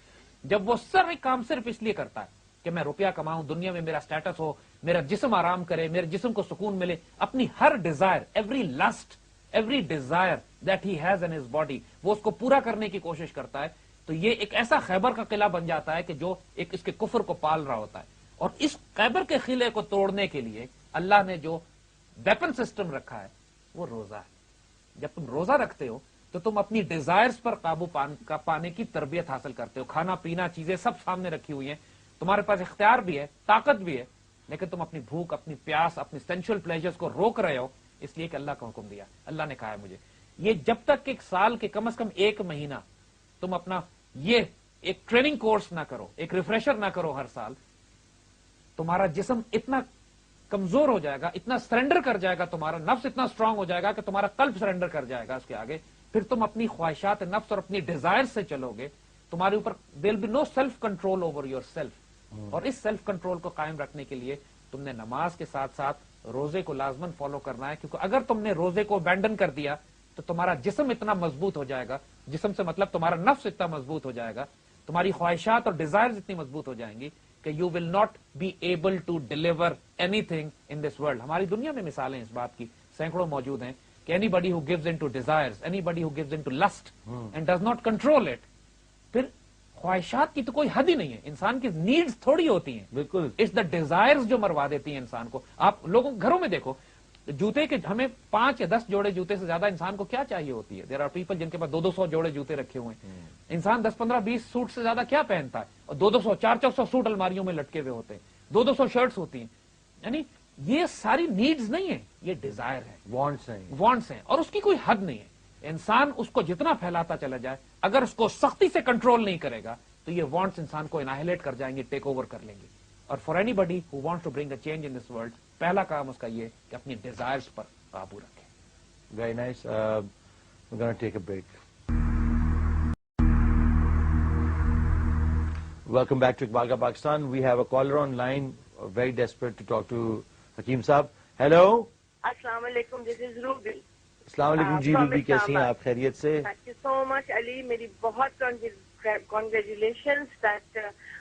جب وہ سارے کام صرف اس لیے کرتا ہے کہ میں روپیہ کماؤں, دنیا میں میرا سٹیٹس ہو, میرا جسم آرام کرے, میرے جسم کو سکون ملے, اپنی ہر desire, every lust, every desire that he has in his body, وہ اس کو پورا کرنے کی کوشش کرتا ہے. تو یہ ایک ایسا خیبر کا قلعہ بن جاتا ہے کہ جو ایک اس کے کفر کو پال رہا ہوتا ہے. اور اس خیبر کے قلعے کو توڑنے کے لیے اللہ نے جو ویپن سسٹم رکھا ہے وہ روزہ ہے. جب تم روزہ رکھتے ہو تو تم اپنی ڈیزائرز پر قابو پانے کی تربیت حاصل کرتے ہو. کھانا پینا چیزیں سب سامنے رکھی ہوئی ہیں, تمہارے پاس اختیار بھی ہے, طاقت بھی ہے, لیکن تم اپنی بھوک, اپنی پیاس, اپنی سینشل پلیجرز کو روک رہے ہو اس لیے کہ اللہ کا حکم دیا. اللہ نے کہا ہے مجھے یہ, جب تک ایک سال کے کم از کم 1 مہینہ تم اپنا یہ ایک ٹریننگ کورس نہ کرو, ایک ریفریشر نہ کرو ہر سال, تمہارا جسم اتنا کمزور ہو جائے گا, اتنا سرنڈر کر جائے گا, تمہارا نفس اتنا اسٹرانگ ہو جائے گا کہ تمہارا قلب سرنڈر کر جائے گا اس کے آگے, پھر تم اپنی خواہشات نفس اور اپنی ڈیزائر سے چلو گے, تمہارے اوپر there be no self control over yourself. اور اس سیلف کنٹرول کو قائم رکھنے کے لیے تم نے نماز کے ساتھ ساتھ روزے کو لازمن فالو کرنا ہے, کیونکہ اگر تم نے روزے کو ابینڈن کر دیا تو تمہارا جسم اتنا مضبوط ہو جائے گا, جسم سے مطلب تمہارا نفس اتنا مضبوط ہو جائے گا, تمہاری خواہشات اور ڈیزائرز اتنی مضبوط ہو جائیں گی کہ you will not be able to deliver anything in this world. ہماری دنیا میں مثالیں اس بات کی سینکڑوں موجود ہیں کہ anybody who gives in to desires, anybody who gives in to lust and does not control it. پھر خواہشات کی تو کوئی حد ہی نہیں ہے, انسان کی نیڈز تھوڑی ہوتی ہیں, بالکل اٹس دا ڈیزائرز جو مروا دیتی ہیں انسان کو. آپ لوگوں گھروں میں دیکھو, جوتے کے ہمیں 5 یا 10 جوڑے جوتے سے زیادہ انسان کو کیا چاہیے ہوتی ہے. دیر آر پیپل جن کے پاس 200 جوڑے جوتے رکھے ہوئے ہیں. انسان 10, 15, 20 سوٹ سے زیادہ کیا پہنتا ہے, اور 200, 400 سوٹ الماریوں میں لٹکے ہوئے ہوتے ہیں, 200 شرٹس ہوتی ہیں. یعنی یہ ساری نیڈز نہیں ہے, یہ ڈیزائر ہے, وانٹس ہیں, اور اس کی کوئی حد نہیں ہے. انسان اس کو جتنا پھیلاتا چلا جائے, اگر اس کو سختی سے کنٹرول نہیں کرے گا تو یہ وانٹس انسان کو انہائلیٹ کر جائیں گے, ٹیک اوور کر لیں گے. اور for anybody who wants to bring a change in this world, پہلا کام اس کا یہ کہ اپنی ڈیزائرز پر قابو رکھے. Very nice. we're going to take a break. Welcome back to Iqbal Ka Pakistan. We have a caller on line, very desperate to talk to Hakeem Saab. Hello. السلام علیکم, دس از روبی. السلام علیکم جی روبی, کیسی ہیں آپ, خیریت سے؟ تھینک یو سو مچ علی, میری بہت کانگریچولیشنز دیٹ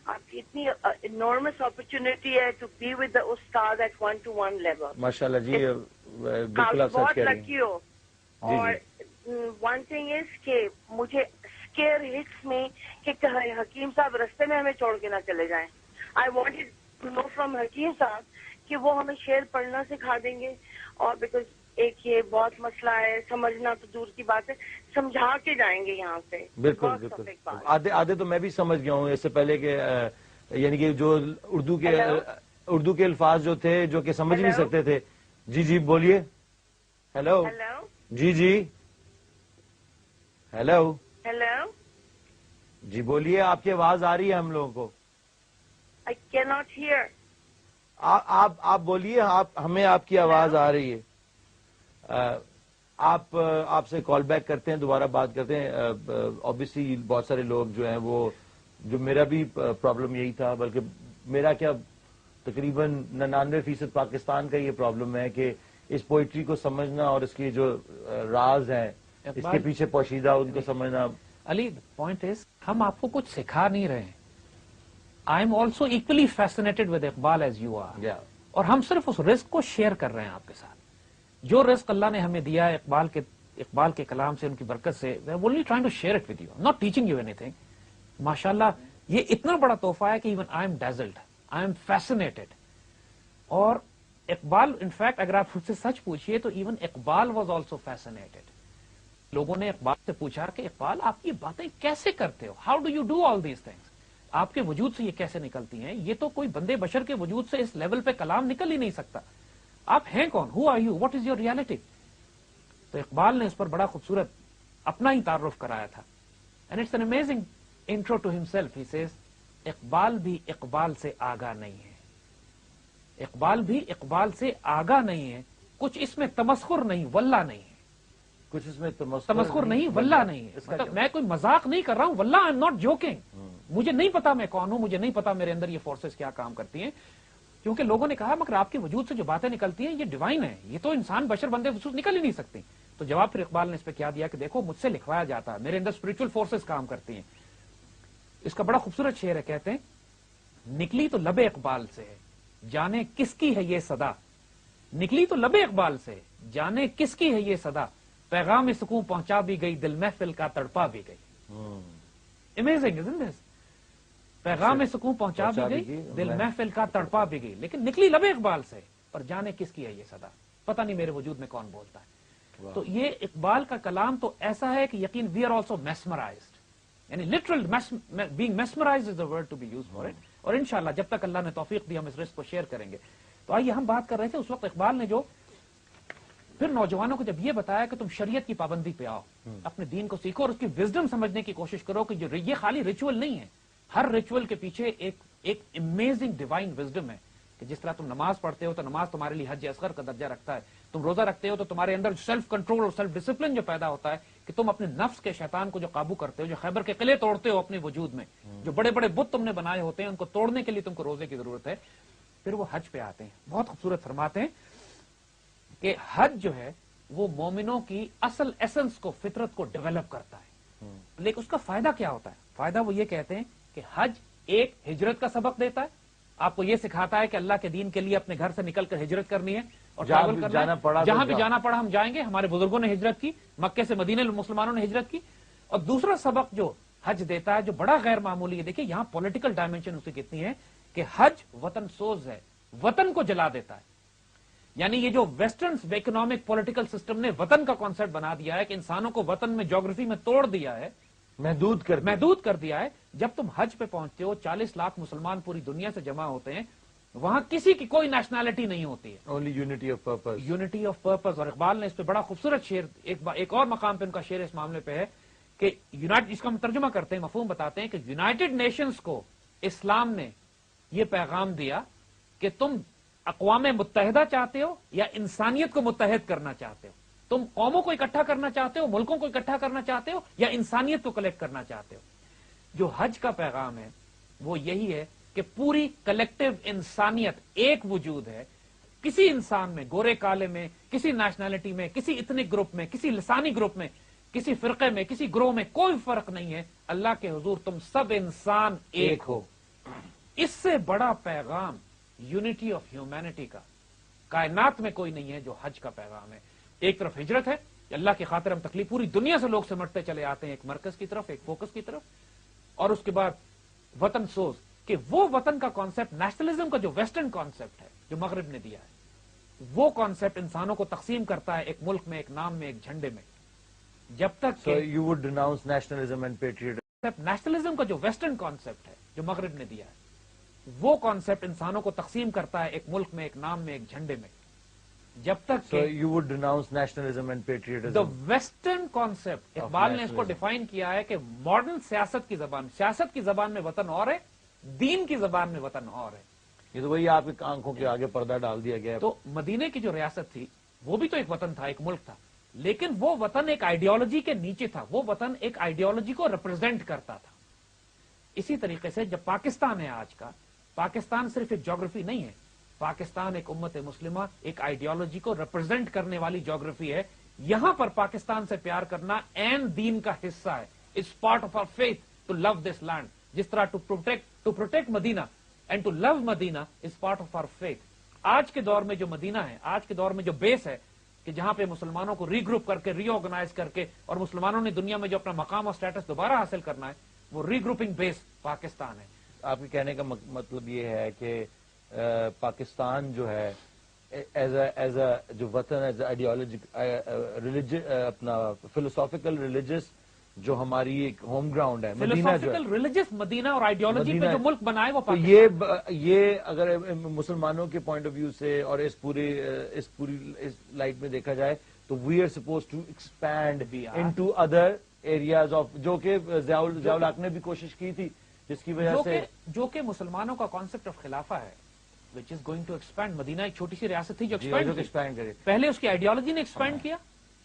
آپ کی اتنی انارمس اپرچونٹی ہے ٹو بی ود دا استاد ایٹ 1-to-1 لیول. ماشاء اللہ جی, بالکل آپ سچ بہت کہہ رہی لکی ہو. اور ون تھنگ از کہ مجھے اسکیئر ہٹس میں کہ حکیم صاحب رستے میں ہمیں چھوڑ کے نہ چلے جائیں. I wanted to know from Hakim صاحب کہ وہ ہمیں شعر پڑھنا سکھا دیں گے, اور بیکاز ایک یہ بہت مسئلہ ہے, سمجھنا تو دور کی بات ہے, سمجھا کے جائیں گے یہاں سے. بالکل بالکل, آدھے تو میں بھی سمجھ گیا ہوں اس سے پہلے کہ یعنی کہ جو اردو کے الفاظ جو تھے جو کہ سمجھ نہیں سکتے تھے. جی جی بولیے. ہیلو. جی جی ہیلو. جی بولیے, آپ کی آواز آ رہی ہے ہم لوگوں کو. I can not hear. آپ بولیے, ہمیں آپ کی آواز آ رہی ہے. آپ سے کال بیک کرتے ہیں, دوبارہ بات کرتے ہیں. آبویسلی بہت سارے لوگ جو ہیں وہ, جو میرا بھی پرابلم یہی تھا, بلکہ میرا کیا تقریباً 99% پاکستان کا یہ پرابلم ہے کہ اس پوئٹری کو سمجھنا اور اس کی جو راز ہیں اس کے پیچھے پوشیدہ ان کو سمجھنا. علی, پوائنٹ از ہم آپ کو کچھ سکھا نہیں رہے ہیں. I am also equally fascinated with Iqbal as you are, اور ہم صرف اس رزق کو شیئر کر رہے ہیں آپ کے ساتھ. جو رزق اللہ نے ہمیں دیا ہے اقبال کے کلام سے, ان کی برکت سے, only trying to share it with you, not teaching you anything. ماشاءاللہ یہ اتنا بڑا تحفہ ہے کہ even I am dazzled, I am fascinated. اور اقبال انفیکٹ اگر آپ مجھ سے سچ پوچھئے تو even Iqbal was also fascinated. لوگوں نے اقبال سے پوچھا کہ اقبال آپ یہ باتیں کیسے کرتے ہو, how do you do all these things, آپ کے وجود سے یہ کیسے نکلتی ہیں, یہ تو کوئی بندے بشر کے وجود سے اس لیول پہ کلام نکل ہی نہیں سکتا. آپ ہیں کون, who are you, what is your reality. تو اقبال نے اس پر بڑا خوبصورت اپنا ہی تعارف کرایا تھا. And it's an amazing intro to himself. He says Iqbal بھی اقبال سے آگاہ نہیں ہے, اقبال بھی اقبال سے آگاہ نہیں ہے, کچھ اس میں تمسخر نہیں واللہ نہیں ہے, کچھ اس میں تمسخر نہیں واللہ نہیں ہے. مطلب میں کوئی مذاق نہیں کر رہا ہوں, واللہ آئی ایم ناٹ جوکنگ. مجھے نہیں پتا میں کون ہوں, مجھے نہیں پتا میرے اندر یہ فورسز کیا کام کرتی ہیں, کیونکہ لوگوں نے کہا مگر آپ کے وجود سے جو باتیں نکلتی ہیں یہ ڈیوائن ہے, یہ تو انسان بشر بندے خصوص نکل ہی نہیں سکتی. تو جواب پھر اقبال نے اس پہ کیا دیا کہ دیکھو مجھ سے لکھوایا جاتا ہے, میرے اندر اسپرچل فورسز کام کرتی ہیں. اس کا بڑا خوبصورت شعر ہے, کہتے ہیں نکلی تو لب اقبال سے جانے کس کی ہے یہ صدا, نکلی تو لب اقبال سے جانے کس کی ہے یہ صدا, پیغام سکون پہنچا بھی گئی دل محفل کا تڑپا بھی گئی. Amazing isn't this? پیغام سکون پہنچا بھی گئی دل محفل کا تڑپا بھی گئی, لیکن نکلی لب اقبال سے اور جانے کس کی ہے یہ صدا, پتہ نہیں میرے وجود میں کون بولتا ہے. تو یہ اقبال کا کلام تو ایسا ہے کہ یقین وی آر آلسو میسمرائزڈ, یعنی literal being mesmerised is the word to be used for it. اور انشاءاللہ جب تک اللہ نے توفیق دی ہم اس رزق کو شیئر کریں گے. تو آئیے ہم بات کر رہے تھے اس وقت اقبال نے جو پھر نوجوانوں کو جب یہ بتایا کہ تم شریعت کی پابندی پہ آؤ, اپنے دین کو سیکھو اور اس کی وزڈم سمجھنے کی کوشش کرو کہ یہ خالی ریچول نہیں ہے, ہر ریچول کے پیچھے ایک امیزنگ ڈیوائن وزڈم ہے کہ جس طرح تم نماز پڑھتے ہو تو نماز تمہارے لیے حج اصغر کا درجہ رکھتا ہے. تم روزہ رکھتے ہو تو تمہارے اندر سیلف کنٹرول اور سیلف ڈسپلن جو پیدا ہوتا ہے کہ تم اپنے نفس کے شیطان کو جو قابو کرتے ہو, جو خیبر کے قلعے توڑتے ہو اپنے وجود میں, جو بڑے بڑے بت تم نے بنائے ہوتے ہیں ان کو توڑنے کے لیے تم کو روزے کی ضرورت ہے. پھر وہ حج پہ آتے ہیں, بہت خوبصورت فرماتے ہیں کہ حج جو ہے وہ مومنوں کی اصل ایسنس کو, فطرت کو ڈیولپ کرتا ہے. لیکن اس کا فائدہ کیا ہوتا ہے؟ فائدہ وہ یہ کہتے ہیں کہ حج ایک ہجرت کا سبق دیتا ہے, آپ کو یہ سکھاتا ہے کہ اللہ کے دین کے لیے اپنے گھر سے نکل کر ہجرت کرنی ہے اور ٹریول کرنا ہے. جہاں بھی جانا پڑا ہم جائیں گے. ہمارے بزرگوں نے ہجرت کی, مکے سے مدینے مسلمانوں نے ہجرت کی. اور دوسرا سبق جو حج دیتا ہے جو بڑا غیر معمولی ہے, دیکھیں یہاں پولیٹیکل ڈائمینشن اس کی کتنی ہے کہ حج وطن سوز ہے, وطن کو جلا دیتا ہے. یعنی یہ جو ویسٹرن اکنامک پولیٹیکل سسٹم نے وطن کا کانسیپٹ بنا دیا ہے کہ انسانوں کو وطن میں جیوگرافی میں توڑ دیا ہے, محدود کر دیا ہے. جب تم حج پہ پہنچتے ہو 40 لاکھ مسلمان پوری دنیا سے جمع ہوتے ہیں, وہاں کسی کی کوئی نیشنلٹی نہیں ہوتی ہے, only unity of purpose. Unity of purpose. اور اقبال نے اس پہ بڑا خوبصورت شعر, ایک اور مقام پہ ان کا شعر اس معاملے پہ ہے کہ اس کا ہم ترجمہ کرتے ہیں, مفہوم بتاتے ہیں کہ یونائٹڈ نیشنز کو اسلام نے یہ پیغام دیا کہ تم اقوام متحدہ چاہتے ہو یا انسانیت کو متحد کرنا چاہتے ہو, تم قوموں کو اکٹھا کرنا چاہتے ہو, ملکوں کو اکٹھا کرنا چاہتے ہو یا انسانیت کو کلیکٹ کرنا چاہتے ہو. جو حج کا پیغام ہے وہ یہی ہے کہ پوری کلیکٹو انسانیت ایک وجود ہے. کسی انسان میں, گورے کالے میں, کسی نیشنلٹی میں, کسی اتنک گروپ میں, کسی لسانی گروپ میں, کسی فرقے میں, کسی گروہ میں کوئی فرق نہیں ہے. اللہ کے حضور تم سب انسان ایک ہو. اس سے بڑا پیغام یونٹی آف ہیومینٹی کا کائنات میں کوئی نہیں ہے جو حج کا پیغام ہے. ایک طرف ہجرت ہے, اللہ کی خاطر ہم تکلیف, پوری دنیا سے لوگ سمٹتے چلے آتے ہیں ایک مرکز کی طرف, ایک فوکس کی طرف. اور اس کے بعد وطن سوز, کہ وہ وطن کا کانسیپٹ, نیشنلزم کا جو ویسٹرن کانسیپٹ ہے جو مغرب نے دیا ہے, وہ کانسیپٹ انسانوں کو تقسیم کرتا ہے ایک ملک میں, ایک نام میں, ایک جھنڈے میں. جب تک you would denounce nationalism and patriotism. Nationalism کا جو ویسٹرن کانسیپٹ ہے جو مغرب نے دیا ہے, وہ کانسیپٹ انسانوں کو تقسیم کرتا ہے ایک ملک میں, ایک نام میں, ایک جھنڈے میں. جب تک you would denounce nationalism and patriotism. The western concept, Iqbal نے اس کو ڈیفائن کیا ہے کہ ماڈرن سیاست کی زبان میں وطن اور ہے, دین کی زبان میں وطن اور ہے. یہ تو وہی آپ کی آنکھوں کے آگے پردہ ڈال دیا گیا. تو مدینے کی جو ریاست تھی وہ بھی تو ایک وطن تھا, ایک ملک تھا, لیکن وہ وطن ایک آئیڈیالوجی کے نیچے تھا. وہ وطن ایک آئیڈیالوجی کو ریپرزینٹ کرتا تھا. اسی طریقے سے جب پاکستان ہے آج کا, پاکستان صرف ایک جیوگرافی نہیں ہے, پاکستان ایک امت مسلمہ, ایک آئیڈیالوجی کو ریپرزینٹ کرنے والی جیوگرافی ہے. یہاں پر پاکستان سے پیار کرنا این دین کا حصہ ہے. It's part of our faith to love this land. جس طرح to protect Medina and to love Medina is part of our faith. آج کے دور میں جو مدینہ ہے, آج کے دور میں جو بیس ہے کہ جہاں پہ مسلمانوں کو ری گروپ کر کے, ری آرگنائز کر کے, اور مسلمانوں نے دنیا میں جو اپنا مقام اور سٹیٹس دوبارہ حاصل کرنا ہے, وہ ری گروپنگ بیس پاکستان ہے. آپ کے کہنے کا مطلب یہ ہے کہ پاکستان جو ہے ایز اے جو وطن, ایز اے آئیڈیالوجی, اپنا فلسافیکل ریلیجس جو ہماری ایک ہوم گراؤنڈ ہے, مدینہ جو ہے, ریلیجس مدینہ اور آئیڈیالوجی پہ جو ملک بنا ہے وہ یہ اگر مسلمانوں کے پوائنٹ آف ویو سے اور اس پوری لائٹ میں دیکھا جائے تو we are supposed to expand into other areas of, جو کہ ضیاء الحق نے بھی کوشش کی تھی, جس کی وجہ سے جو کہ مسلمانوں کا کانسیپٹ آف خلافہ ہے, which is going to expand. مدینہ ایک چھوٹی سی ریاست تھی جو ایکسپینڈ کرے. پہلے اس کی آئیڈیالوجی نے ایکسپینڈ کیا,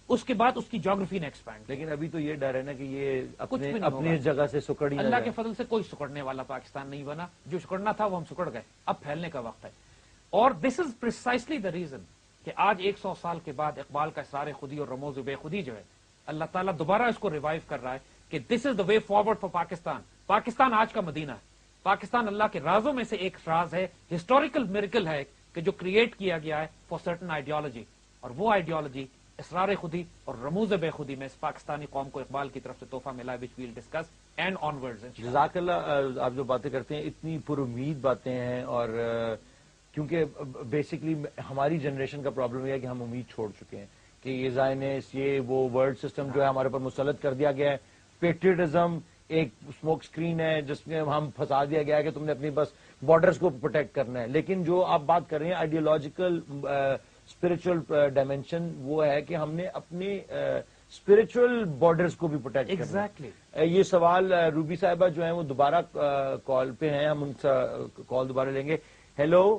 اس کے بعد اس کی جیوگرافی نے ایکسپینڈ. لیکن ابھی تو یہ ڈر ہے نا کہ یہ اپنی جگہ سے سکڑی. اللہ کے فضل سے کوئی سکڑنے والا پاکستان نہیں بنا. جو سکڑنا تھا وہ ہم سکڑ گئے, اب پھیلنے کا وقت ہے. اور دس از پریسائسلی دا ریزن کہ آج 100 سال کے بعد اقبال کا اسرار خودی اور رموز بے خودی جو ہے, اللہ تعالیٰ دوبارہ اس کو ریوائیو کر رہا ہے کہ this is the way forward for Pakistan. Pakistan آج کا مدینہ ہے. پاکستان اللہ کے رازوں میں سے ایک راز ہے, ہسٹوریکل میریکل ہے کہ جو کریٹ کیا گیا ہے فار سرٹن آئیڈیالوجی. اور وہ آئیڈیالوجی اسرار خودی اور رموز بے خودی میں اس پاکستانی قوم کو اقبال کی طرف سے تحفہ ملا ہے, which we'll discuss and onwards. جزاک اللہ. آپ جو باتیں کرتے ہیں اتنی پر امید باتیں ہیں, اور کیونکہ بیسکلی ہماری جنریشن کا پرابلم یہ ہے کہ ہم امید چھوڑ چکے ہیں کہ یہ زائنس, یہ وہ ورلڈ سسٹم جو ہے ہمارے پر مسلط کر دیا گیا ہے. پیٹریٹزم ایک اسموک اسکرین ہے جس میں ہم پھنسا دیا گیا ہے کہ تم نے اپنی بس بارڈرز کو پروٹیکٹ کرنا ہے. لیکن جو آپ بات کر رہے ہیں آئیڈیالوجیکل اسپرچل ڈائمینشن, وہ ہے کہ ہم نے اپنے اسپرچل بارڈرز کو بھی پروٹیکٹ کرنا ہے. یہ سوال روبی صاحبہ جو ہیں وہ دوبارہ کال پہ ہیں, ہم ان سے کال دوبارہ لیں گے. ہیلو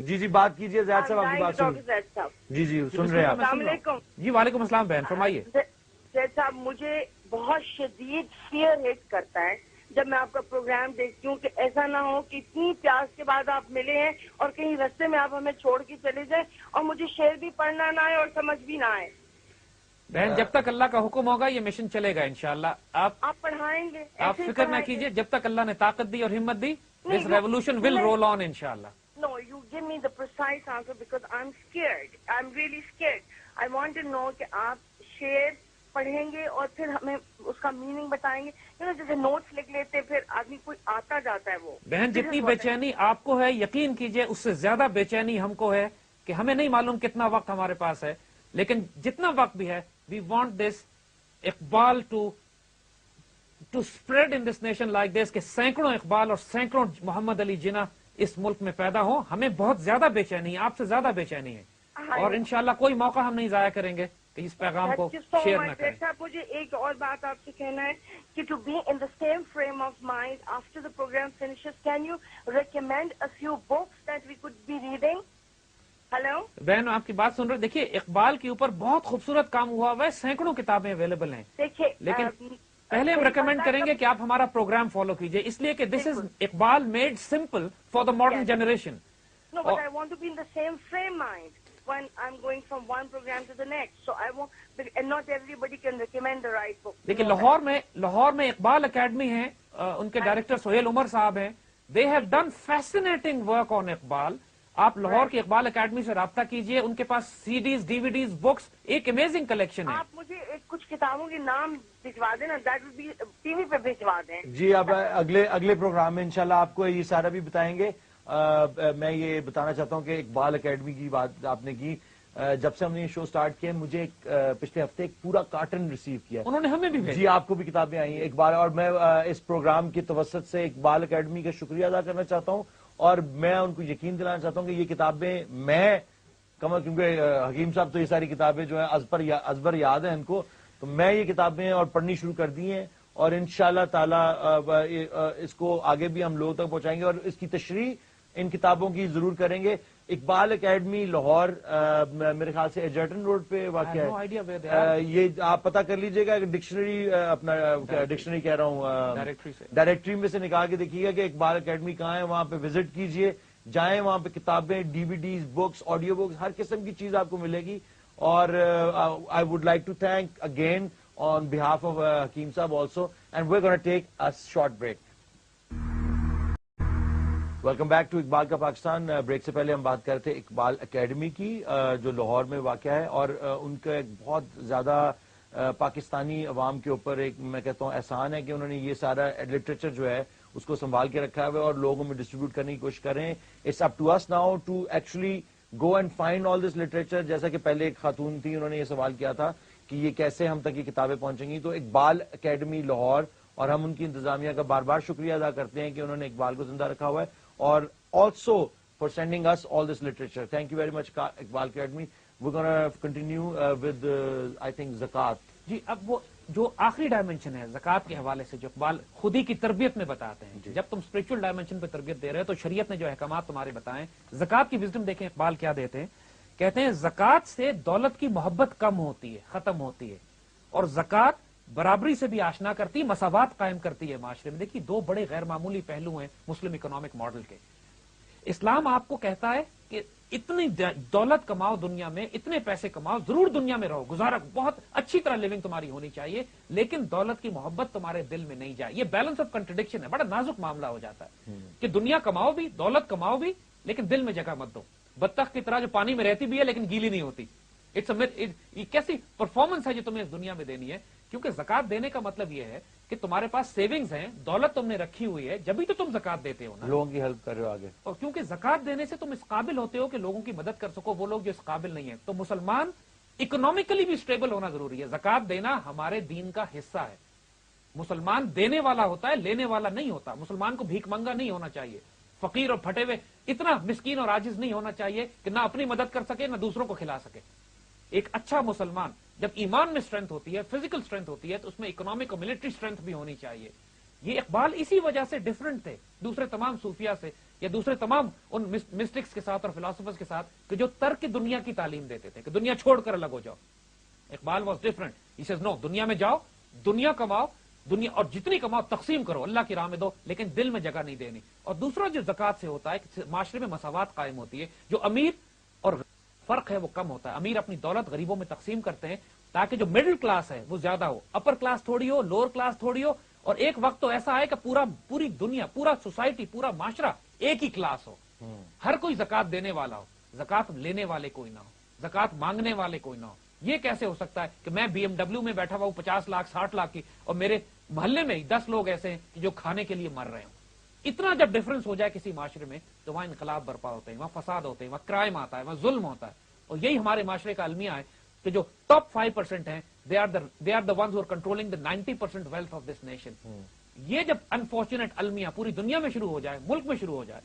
جی جی بات کیجیے, زید I'm صاحب آپ کی dying بات to talk sun. to Zaid صاحب. جی جی سن رہے ہیں آپ. السلام علیکم. جی وعلیکم السلام بہن, فرمائیے. زید صاحب, مجھے بہت شدید فیئر ہٹ کرتا ہے جب میں آپ کا پروگرام دیکھتی ہوں کہ ایسا نہ ہو کہ اتنی پیاس کے بعد آپ ملے ہیں اور کہیں رستے میں آپ ہمیں چھوڑ کے چلے جائیں اور مجھے شعر بھی پڑھنا نہ آئے اور سمجھ بھی نہ آئے. بہن جب تک اللہ کا حکم ہوگا یہ مشن چلے گا انشاءاللہ. آپ پڑھائیں گے, آپ فکر نہ کیجیے, جب تک اللہ نے طاقت دی اور ہمت دی, دس ریولوشن ول رول آن انشاءاللہ. No, you give me the precise answer because I'm scared. I'm really scared. I want to know کہ آپ شعر پڑھیں گے اور پھر ہمیں اس کا میننگ بتائیں گے. جیسے نوٹس لکھ لیتے پھر آدمی کوئی آتا جاتا ہے وہ. بہن جتنی بے چینی آپ کو ہے, یقین کیجئے اس سے زیادہ بے چینی ہم کو ہے کہ ہمیں نہیں معلوم کتنا وقت ہمارے پاس ہے, لیکن جتنا وقت بھی ہے we want this Iqbal to spread in this nation like this, کہ سینکڑوں اقبال اور سینکڑوں محمد علی جناح اس ملک میں پیدا ہوں. ہمیں بہت زیادہ بے چینی ہے, آپ سے زیادہ بے چینی ہے, اور انشاءاللہ کوئی موقع ہم نہیں ضائع کریں گے کہ اس پیغام کو شیئر نہ کریں. مجھے ایک اور بات آپ سے کہنا ہے کہ to be in the same frame of mind after the programme finishes, can you recommend a few books that we could be reading? Hello بہن آپ کی بات سن رہے, دیکھیے اقبال کے اوپر بہت خوبصورت کام ہوا ہوا ہے, سینکڑوں کتابیں اویلیبل ہیں. دیکھیے, لیکن پہلے ہم ریکمینڈ کریں گے کہ آپ ہمارا پروگرام فالو کیجئے, اس لیے کہ this is Iqbal made simple for the modern generation. No, but I want to be in the same frame mind when I'm going from one program to the next. So I want, and not everybody can recommend the right book. دیکھیے لاہور میں اقبال اکیڈمی ہے, ان کے ڈائریکٹر سہیل عمر صاحب ہیں. They have done fascinating work on Iqbal. آپ لاہور کی اقبال اکیڈمی سے رابطہ کیجئے, ان کے پاس سی days, D V Ds, books, ایک امیزنگ کلیکشن ہے. آپ مجھے کچھ کتابوں کے نام بھجوا دیں نا, that will B T V پہ بھجوا دیں. جی اب اگلے پروگرام میں انشاءاللہ آپ کو یہ سارا بھی بتائیں گے. میں یہ بتانا چاہتا ہوں کہ اقبال اکیڈمی کی بات آپ نے کی, جب سے ہم نے یہ شو سٹارٹ کیا مجھے پچھلے ہفتے ایک پورا کارٹن ریسیو کیا. انہوں نے ہمیں بھی بھیجا. جی آپ کو بھی کتابیں آئی ہیں اقبال, اور میں اس پروگرام کی توسط سے اقبال اکیڈمی کا شکریہ ادا کرنا چاہتا ہوں, اور میں ان کو یقین دلانا چاہتا ہوں کہ یہ کتابیں میں کیونکہ حکیم صاحب تو یہ ساری کتابیں جو ہیں ازبر یاد ہیں ان کو, تو میں یہ کتابیں اور پڑھنی شروع کر دی ہیں, اور انشاءاللہ تعالی اس کو آگے بھی ہم لوگوں تک پہنچائیں گے, اور اس کی تشریح ان کتابوں کی ضرور کریں گے. اقبال اکیڈمی لاہور میرے خیال سے ایجرٹن روڈ پہ واقع ہے. یہ آپ پتہ کر لیجئے گا, ڈکشنری اپنا ڈکشنری کہہ رہا ہوں, ڈائریکٹری میں سے نکال کے دیکھیے گا کہ اقبال اکیڈمی کہاں ہے, وہاں پہ وزٹ کیجئے, جائیں وہاں پہ کتابیں, D V Ds, books, audio books, ہر قسم کی چیز آپ کو ملے گی. اور I would like to thank again on behalf of Hakim Sahib also, and we are gonna take a short break. Welcome back to Iqbal کا پاکستان. بریک سے پہلے ہم بات کر رہے تھے اقبال اکیڈمی کی جو لاہور میں واقع ہے, اور ان کا ایک بہت زیادہ پاکستانی عوام کے اوپر ایک میں کہتا ہوں احسان ہے کہ انہوں نے یہ سارا لٹریچر جو ہے اس کو سنبھال کے رکھا ہے اور لوگوں میں ڈسٹریبیوٹ کرنے کی کوشش کر رہے ہیں. It's up to us now to actually go and find all this literature. جیسا کہ پہلے ایک خاتون تھی, انہوں نے یہ سوال کیا تھا کہ یہ کیسے ہم تک یہ کتابیں پہنچیں گی, تو اقبال اکیڈمی لاہور, اور ہم ان کی انتظامیہ کا بار بار شکریہ ادا کرتے ہیں کہ انہوں نے اقبال کو زندہ رکھا ہوا ہے, اور also for sending us all this literature. Thank you very much, Iqbal Academy. We're going to continue with, I think, zakat. جی اب وہ جو آخری ڈائمنشن ہے زکات کے حوالے سے جو اقبال خود ہی کی تربیت میں بتاتے ہیں, جب تم اسپرچل ڈائمنشن پہ تربیت دے رہے ہو تو شریعت نے جو احکامات تمہارے بتائیں, زکات کی وزڈم دیکھیں اقبال کیا دیتے ہیں. کہتے ہیں زکات سے دولت کی محبت کم ہوتی ہے, ختم ہوتی ہے, اور زکات برابری سے بھی آشنا کرتی, مساوات قائم کرتی ہے معاشرے میں. دیکھیے دو بڑے غیر معمولی پہلو ہیں مسلم اکنامک ماڈل کے. اسلام آپ کو کہتا ہے کہ اتنی دولت کماؤ دنیا میں, اتنے پیسے کماؤ, ضرور دنیا میں رہو, گزارا بہت اچھی طرح لیونگ تمہاری ہونی چاہیے, لیکن دولت کی محبت تمہارے دل میں نہیں جائے. یہ بیلنس آف کنٹرڈکشن ہے, بڑا نازک معاملہ ہو جاتا ہے کہ دنیا کماؤ بھی, دولت کماؤ بھی, لیکن دل میں جگہ مت دو. بطخ کی طرح جو پانی میں رہتی بھی ہے لیکن گیلی نہیں ہوتی. یہ کیسی پرفارمنس ہے جو تمہیں اس دنیا میں دینی ہے, کیونکہ زکات دینے کا مطلب یہ ہے کہ تمہارے پاس سیونگز ہیں, دولت تم نے رکھی ہوئی ہے, جبھی تو تم زکات دیتے ہو نا, لوگوں کی ہیلپ کر رہے ہو آگے. اور کیونکہ زکات دینے سے تم اس قابل ہوتے ہو کہ لوگوں کی مدد کر سکو, وہ لوگ جو اس قابل نہیں ہیں. تو مسلمان اکنامکلی بھی اسٹیبل ہونا ضروری ہے. زکات دینا ہمارے دین کا حصہ ہے. مسلمان دینے والا ہوتا ہے, لینے والا نہیں ہوتا. مسلمان کو بھیک منگا نہیں ہونا چاہیے, فقیر اور پھٹے ہوئے اتنا مسکین اور عاجز نہیں ہونا چاہیے کہ نہ اپنی مدد کر سکے نہ دوسروں کو کھلا سکے. ایک اچھا مسلمان جب ایمان میں اسٹرینتھ ہوتی ہے, فزیکل اسٹرینتھ ہوتی ہے, تو اس میں اکنامک اور ملٹری اسٹرینتھ بھی ہونی چاہیے. یہ اقبال اسی وجہ سے ڈفرنٹ تھے دوسرے تمام صوفیہ سے یا دوسرے تمام ان مسٹکس کے ساتھ اور فلاسفرز کے ساتھ کہ جو ترک دنیا کی تعلیم دیتے تھے کہ دنیا چھوڑ کر الگ ہو جاؤ. Iqbal was different. He says no, دنیا میں جاؤ, دنیا کماؤ, دنیا اور جتنی کماؤ تقسیم کرو, اللہ کی راہ میں دو, لیکن دل میں جگہ نہیں دینی. اور دوسرا جو زکات سے ہوتا ہے کہ معاشرے میں مساوات قائم ہوتی ہے, جو امیر اور فرق ہے وہ کم ہوتا ہے. امیر اپنی دولت غریبوں میں تقسیم کرتے ہیں تاکہ جو مڈل کلاس ہے وہ زیادہ ہو, اپر کلاس تھوڑی ہو, لوور کلاس تھوڑی ہو, اور ایک وقت تو ایسا ہے کہ پوری دنیا, پورا سوسائٹی, پورا معاشرہ ایک ہی کلاس ہو, ہر کوئی زکات دینے والا ہو, زکات لینے والے کوئی نہ ہو, زکات مانگنے والے کوئی نہ ہو. یہ کیسے ہو سکتا ہے کہ میں BMW میں بیٹھا ہوا ہوں 50 لاکھ 60 لاکھ کی, اور میرے محلے میں 10 لوگ ایسے ہیں کہ جو کھانے کے لیے مر رہے ہوں. اتنا جب ڈفرنس ہو جائے کسی معاشرے میں تو وہاں انقلاب برپا ہوتے ہیں, وہاں فساد ہوتے ہیں, وہاں کرائم آتا ہے, وہاں ظلم ہوتا ہے. اور یہی ہمارے معاشرے کا المیہ ہے کہ جو ٹاپ 5% ہیں, they are the ones who are controlling the 90% wealth of this nation. یہ جب انفارچونیٹ المیہ پوری دنیا میں شروع ہو جائے, ملک میں شروع ہو جائے,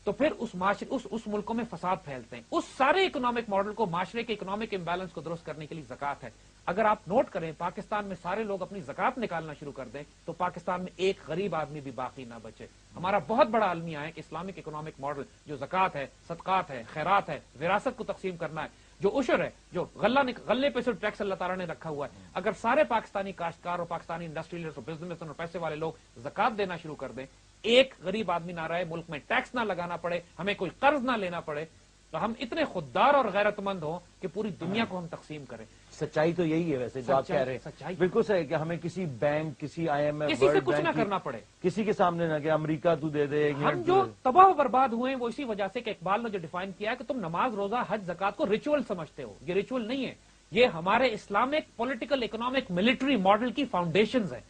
تو پھر اس ملکوں میں فساد پھیلتے ہیں. اس سارے اکنامک ماڈل کو, معاشرے کے اکنامک امبیلنس کو درست کرنے کے لیے زکات ہے. اگر آپ نوٹ کریں, پاکستان میں سارے لوگ اپنی زکات نکالنا شروع کر دیں تو پاکستان میں ایک غریب آدمی بھی باقی نہ بچے. ہمارا بہت بڑا المیہ ہے کہ اسلامک اکنامک ماڈل جو زکات ہے, صدقات ہے, خیرات ہے, وراثت کو تقسیم کرنا ہے, جو عشر ہے, جو غلے پہ صرف ٹیکس اللہ تعالیٰ نے رکھا ہوا ہے, اگر سارے پاکستانی کاشتکار اور پاکستانی انڈسٹریلسٹ اور بزنس اور پیسے والے لوگ زکات دینا شروع کر دیں, ایک غریب آدمی نہ رہے, ملک میں ٹیکس نہ لگانا پڑے, ہمیں کوئی قرض نہ لینا پڑے, تو ہم اتنے خوددار اور غیرت مند ہوں کہ پوری دنیا کو ہم تقسیم کریں. سچائی تو یہی ہے ویسے جو آپ کہہ رہے ہیں, بالکل صحیح, کہ ہمیں کسی بینک, کسی IMF, کسی سے کچھ نہ کرنا پڑے, کسی کے سامنے نہ کہ امریکہ تو دے دے. ہم جو تباہ و برباد ہوئے ہیں وہ اسی وجہ سے کہ اقبال نے جو ڈیفائن کیا ہے کہ تم نماز, روزہ, حج, زکات کو ریچول سمجھتے ہو. یہ ریچول نہیں ہے, یہ ہمارے Islamic political economic military model کی فاؤنڈیشنز ہیں.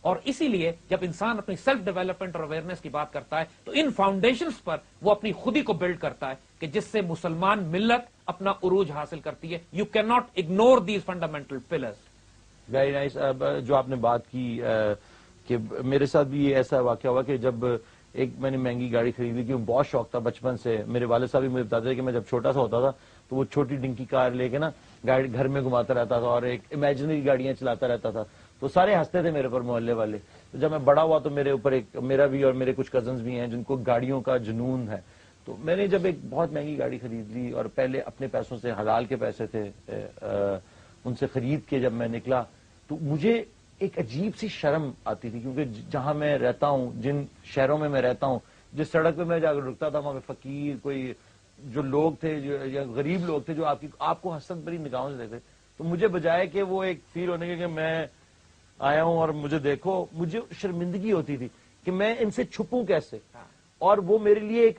اور اسی لیے جب انسان اپنی سیلف ڈیولپمنٹ اور اویئرنیس کی بات کرتا ہے تو ان فاؤنڈیشنز پر وہ اپنی خودی کو بلڈ کرتا ہے کہ جس سے مسلمان ملت اپنا عروج حاصل کرتی ہے. You can not ignore these fundamental pillars. Very nice. جو آپ نے بات کی کہ میرے ساتھ بھی یہ ایسا واقعہ ہوا کہ جب ایک میں نے مہنگی گاڑی خریدی کہ بہت شوق تھا بچپن سے. میرے والد صاحب بھی مجھے بتاتے تھے کہ میں جب چھوٹا سا ہوتا تھا تو وہ چھوٹی ڈنکی کار لے کے نا گاڑی گھر میں گھماتا رہتا تھا اور ایک امیجنری گاڑیاں چلاتا رہتا تھا, تو سارے ہنستے تھے میرے پر, محلے والے. تو جب میں بڑا ہوا تو میرے اوپر میرا بھی اور میرے کچھ کزنز بھی ہیں جن کو گاڑیوں کا جنون ہے. تو میں نے جب ایک بہت مہنگی گاڑی خرید لی اور پہلے اپنے پیسوں سے, حلال کے پیسے تھے, ان سے خرید کے جب میں نکلا تو مجھے ایک عجیب سی شرم آتی تھی, کیونکہ جہاں میں رہتا ہوں, جن شہروں میں میں رہتا ہوں, جس سڑک پہ میں جا کر رکتا تھا وہاں پہ فقیر کوئی جو لوگ تھے یا غریب لوگ تھے جو آپ کو حسرت بھری نگاہوں سے دیکھتے, تو مجھے بجائے کہ وہ ایک فیل ہونے کے کہ میں آیا ہوں اور مجھے دیکھو, مجھے شرمندگی ہوتی تھی کہ میں ان سے چھپوں کیسے. اور وہ میرے لیے ایک,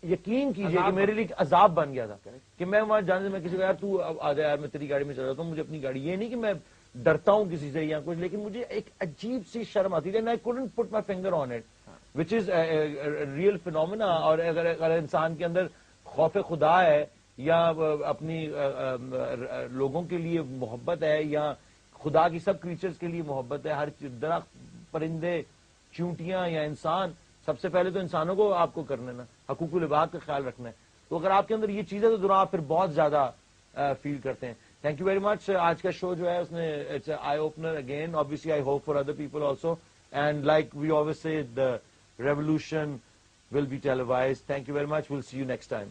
یقین کیجئے کہ میرے لیے ایک عذاب بن گیا تھا کہ میں وہاں جانے سے میں کسی کو یار تو آ جا یار میں تیری گاڑی میں چلا جاتا ہوں, مجھے اپنی گاڑی, یہ نہیں کہ میں ڈرتا ہوں کسی سے یا کچھ, لیکن مجھے ایک عجیب سی شرم آتی تھی. I couldn't put my finger on it, which is a real phenomena. اور اگر انسان کے اندر خوف خدا ہے یا اپنی لوگوں کے لیے محبت ہے یا خدا کی سب کریچرز کے لیے محبت ہے, ہر درخت, پرندے, چونٹیاں یا انسان, سب سے پہلے تو انسانوں کو آپ کو کرنا نا, حقوق العباد کا خیال رکھنا ہے. تو اگر آپ کے اندر یہ چیزیں تو آپ پھر بہت زیادہ فیل کرتے ہیں. Thank you very much. آج کا شو جو ہے اس نے it's eye opener again. obviously I hope for other people also, and like we always say, the revolution will be televised. Thank you very much. We'll see you next time.